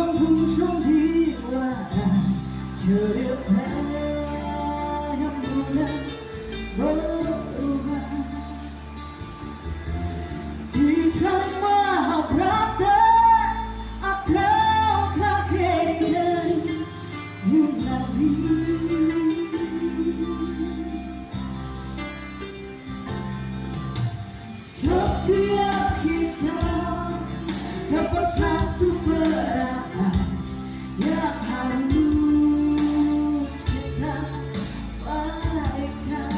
Menggusung jiwa cerita yang mulai berubah di sama Mahabharata atau tragedi dari Yunani. Setiap kita dapat satu peran yang harus kita baikkan.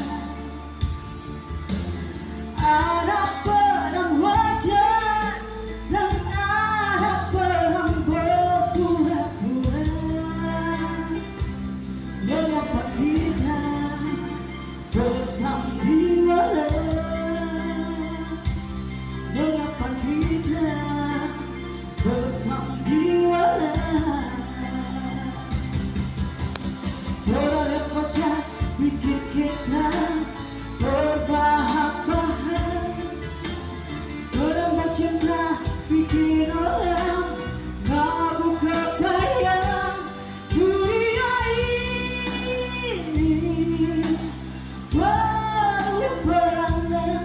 Ada perang wajah dan ada perang berpura-pura. Mengapa kita bersandiwara? Mengapa kita bersandiwara? Boleh kocak bikin kita terbahak-bahak. Berambah cinta bikin orang mabuk kebayang. Dunia ini penuh perangan.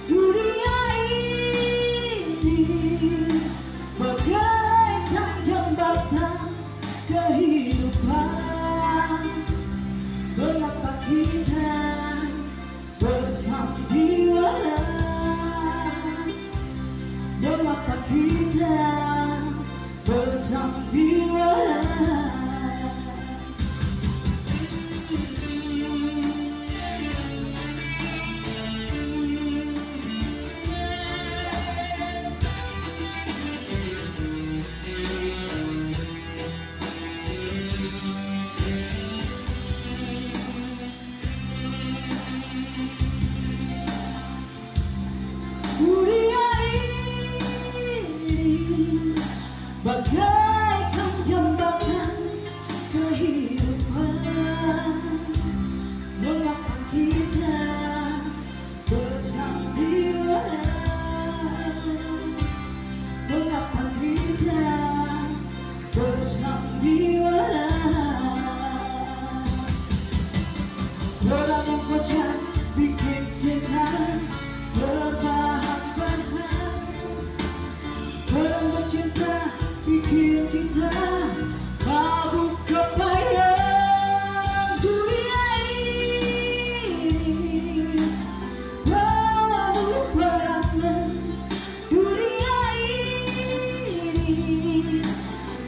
Dunia ini bagaikan jembatan kehidupan. Mengapa kita bersandiwara? Mengapa kita bersandiwara? Dunia ini bagaikan jembatan kehidupan. Mengapa kita bersandiwara? Mengapa kita bersandiwara? Orang yang kocak bikin kita terbahak-bahak. Berambah cinta bikin kita mabuk kebayang. Dunia ini penuh perangan. Dunia ini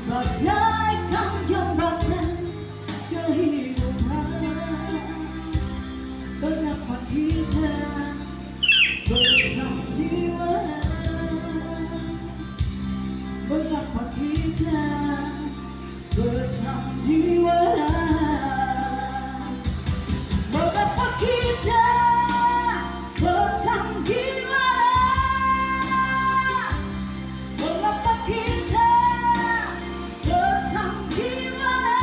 bagaikan jembatan kehidupan. Mengapa kita bersandiwara? Mengapa kita bersandiwara? Mengapa kita bersandiwara? Mengapa kita bersandiwara?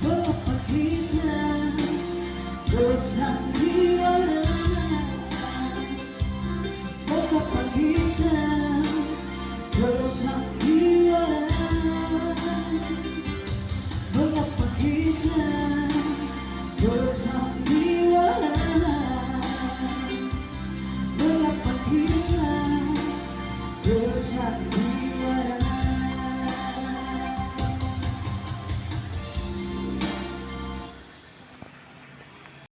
Mengapa kita bersandiwara? Mengapa kita bersandiwara? Mengapa kita bersandiwara?